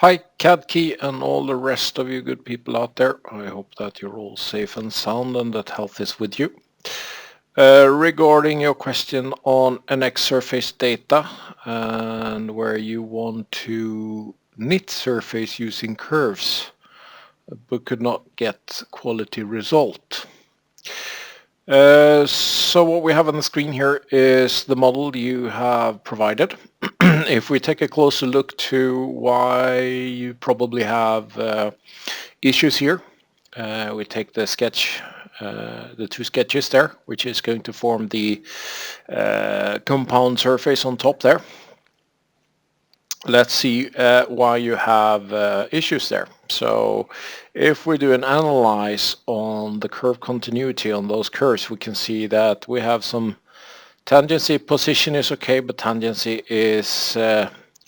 Hi, CADKey and all the rest of you good people out there. I hope that you're all safe and sound and that health is with you. Regarding your question on NX surface data and where you want to knit surface using curves but could not get quality result. So what we have on the screen here is the model you have provided. If we take a closer look to why you probably have issues here, we take the sketch, the two sketches there, which is going to form the compound surface on top there. Let's see why you have issues there. So if we do an analyze on the curve continuity on those curves, we can see that we have some tangency. Position is okay, but tangency is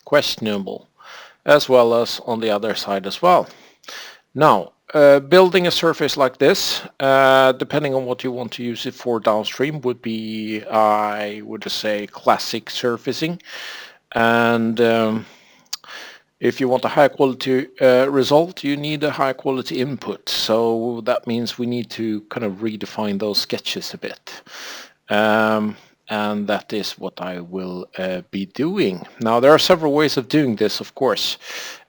questionable, as well as on the other side as well. Now, building a surface like this, depending on what you want to use it for downstream, would be, I would say, classic surfacing. And if you want a high quality result, you need a high quality input. So that means we need to kind of redefine those sketches a bit. And that is what I will be doing. Now, there are several ways of doing this, of course,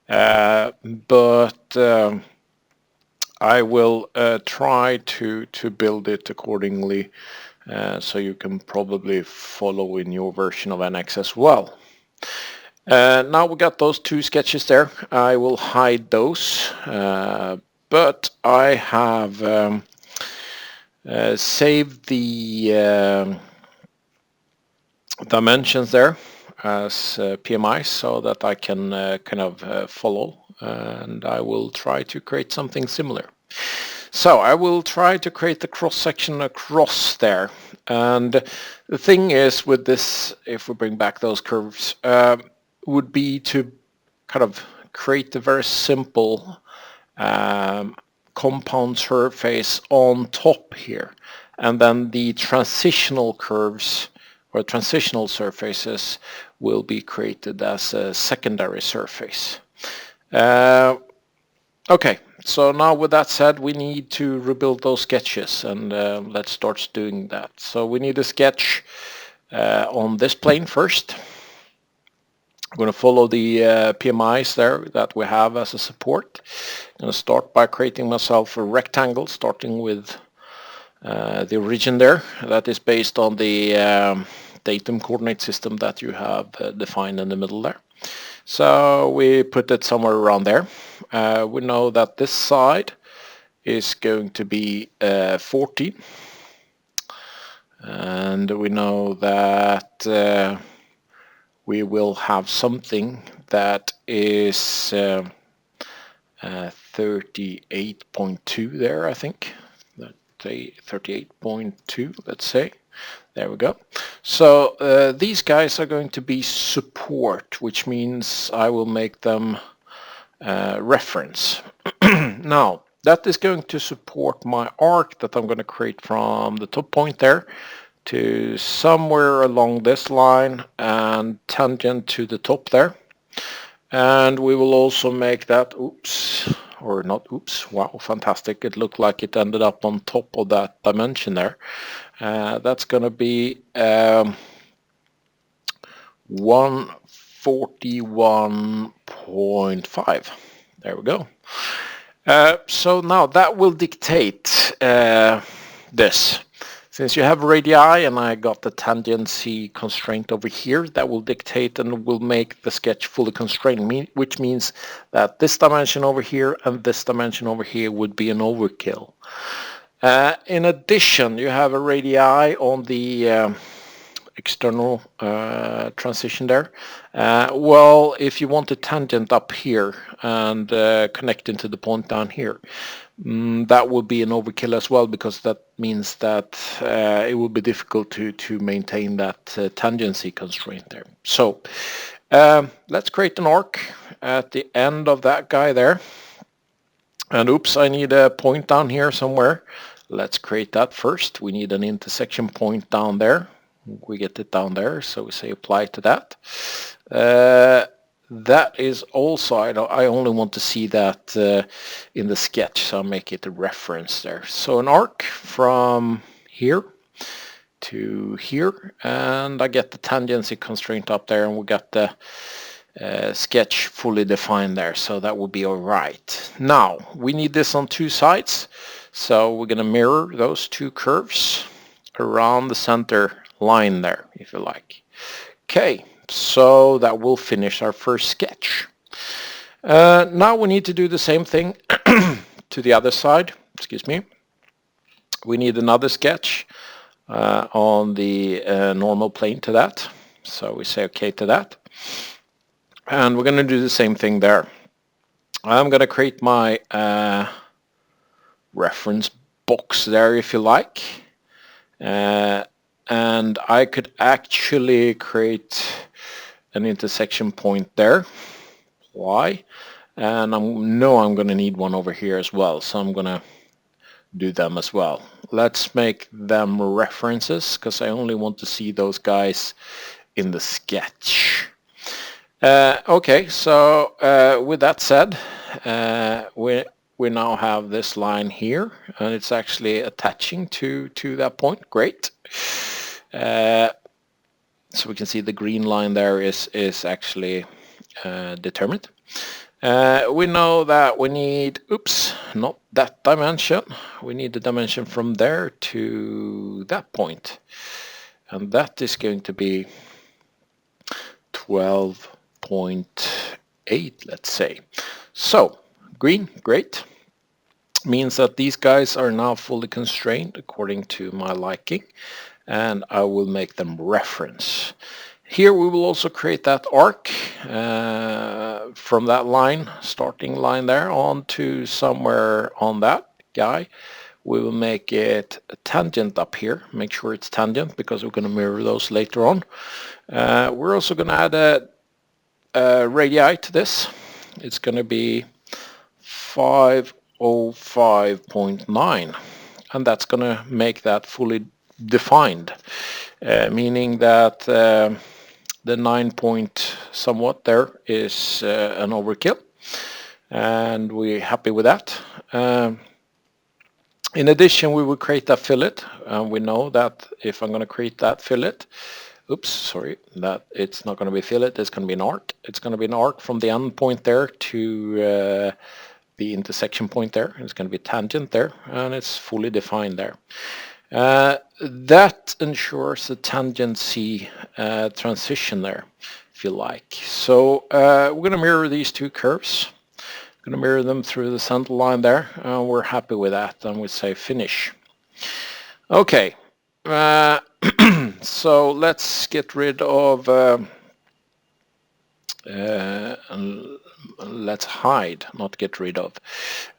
but I will try to build it accordingly, so you can probably follow in your version of NX as well. Now we got those two sketches there. I will hide those, but I have saved the dimensions there as PMI so that I can kind of follow, and I will try to create something similar. So I will try to create the cross section across there, and the thing is with this, if we bring back those curves, would be to kind of create a very simple compound surface on top here, and then the transitional curves or transitional surfaces will be created as a secondary surface. Okay, so now with that said, we need to rebuild those sketches, and let's start doing that. So we need a sketch on this plane first. I'm going to follow the PMIs there that we have as a support. I'm going to start by creating myself a rectangle, starting with the origin there. That is based on the datum coordinate system that you have defined in the middle there. So we put it somewhere around there. We know that this side is going to be 40. And we know that we will have something that is 38.2 there, I think. That's 38.2, let's say. There we go. So these guys are going to be support, which means I will make them reference. Now, that is going to support my arc that I'm going to create from the top point there to somewhere along this line and tangent to the top there. And we will also make that, wow, fantastic. It looked like it ended up on top of that dimension there. That's going to be 141.5. There we go. So now that will dictate this. Since you have radii and I got the tangency constraint over here, that will dictate and will make the sketch fully constrained, which means that this dimension over here and this dimension over here would be an overkill. In addition, you have a radii on the external transition there. Well, if you want a tangent up here and connect into the point down here, that would be an overkill as well, because that means that it will be difficult to maintain that tangency constraint there. So let's create an arc at the end of that guy there. And oops, I need a point down here somewhere. Let's create that first. We need an intersection point down there. We get it down there, so we say apply to that. that is also, I only want to see that in the sketch, so I'll make it a reference there. So an arc from here to here, and I get the tangency constraint up there, and we got the sketch fully defined there, so that would be all right. Now we need this on two sides, so we're going to mirror those two curves around the center line there, if you like. Okay, so that will finish our first sketch. Now we need to do the same thing to the other side. Excuse me. We need another sketch on the normal plane to that. So we say okay to that. And we're going to do the same thing there. I'm going to create my reference box there, if you like. And I could actually create an intersection point there. Why? And I know I'm going to need one over here as well, so I'm going to do them as well. Let's make them references, because I only want to see those guys in the sketch. Okay, so with that said, we now have this line here, and it's actually attaching to that point. Great. So we can see the green line there is actually determined. We know that we need, oops, not that dimension. We need the dimension from there to that point. And that is going to be 12.8, let's say. So, green, great. Means that these guys are now fully constrained according to my liking. And I will make them reference. Here we will also create that arc from that line, starting line there, on to somewhere on that guy. We will make it a tangent up here. Make sure it's tangent, because we're going to mirror those later on. We're also going to add a radii to this. It's going to be 505.9, and that's going to make that fully defined, meaning that the 9 point somewhat there is an overkill, and we're happy with that. In addition, we will create that fillet, and we know that if I'm going to create that fillet, oops, sorry, that it's not going to be fillet, it's going to be an arc. It's going to be an arc from the end point there to the intersection point there. It's going to be tangent there, and it's fully defined there. That ensures the tangency transition there, if you like. So we're going to mirror these two curves. Going to mirror them through the center line there. We're happy with that, and we say finish. Okay, so let's get rid of, let's hide, not get rid of,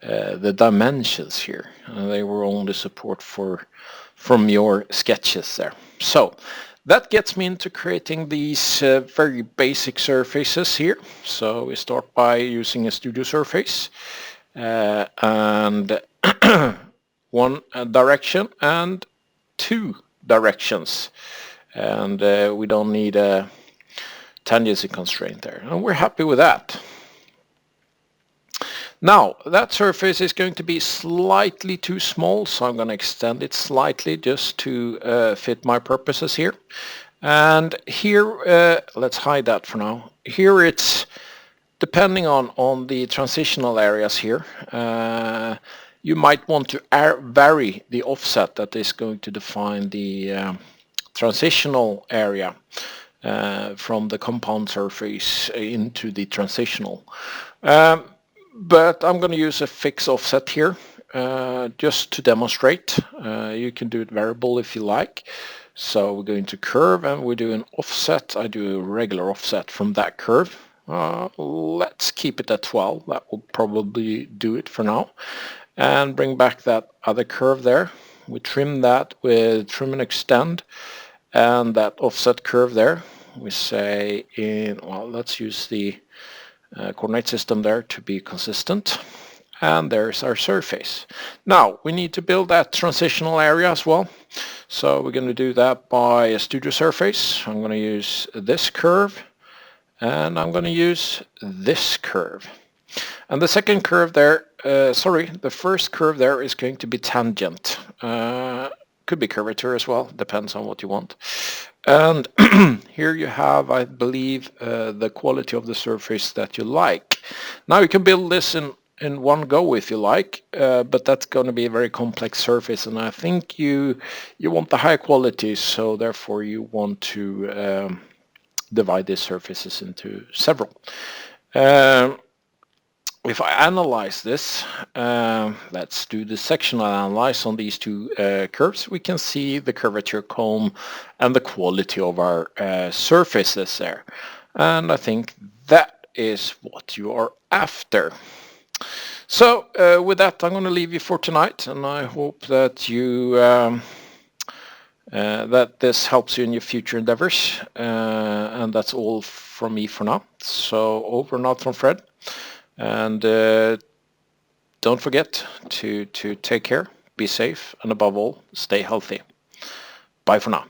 the dimensions here. They were only support from your sketches there. So that gets me into creating these very basic surfaces here. So we start by using a studio surface and one direction and two directions. And we don't need a tangency constraint there. And we're happy with that. Now, that surface is going to be slightly too small, so I'm going to extend it slightly just to fit my purposes here. And here, let's hide that for now. Here it's, depending on the transitional areas here, you might want to vary the offset that is going to define the transitional area from the compound surface into the transitional. But I'm going to use a fixed offset here just to demonstrate. You can do it variable if you like. So we're going to curve and we do an offset. I do a regular offset from that curve. Let's keep it at 12. That will probably do it for now. And bring back that other curve there. We trim that with trim and extend. And that offset curve there, we say well, let's use the coordinate system there to be consistent, and there's our surface. Now we need to build that transitional area as well, so we're going to do that by a studio surface. I'm going to use this curve And I'm going to use this curve. And the second curve there, the first curve there is going to be tangent. Could be curvature as well, depends on what you want. And here you have, I believe, the quality of the surface that you like. Now you can build this in one go if you like, but that's going to be a very complex surface, and I think you want the high quality, so therefore you want to divide these surfaces into several. If I analyze this, let's do the sectional analysis on these two curves. We can see the curvature comb and the quality of our surfaces there. And I think that is what you are after. So with that, I'm going to leave you for tonight, and I hope that you that this helps you in your future endeavors. And that's all from me for now. So over and out from Fred. And don't forget to take care, be safe, and above all, stay healthy. Bye for now.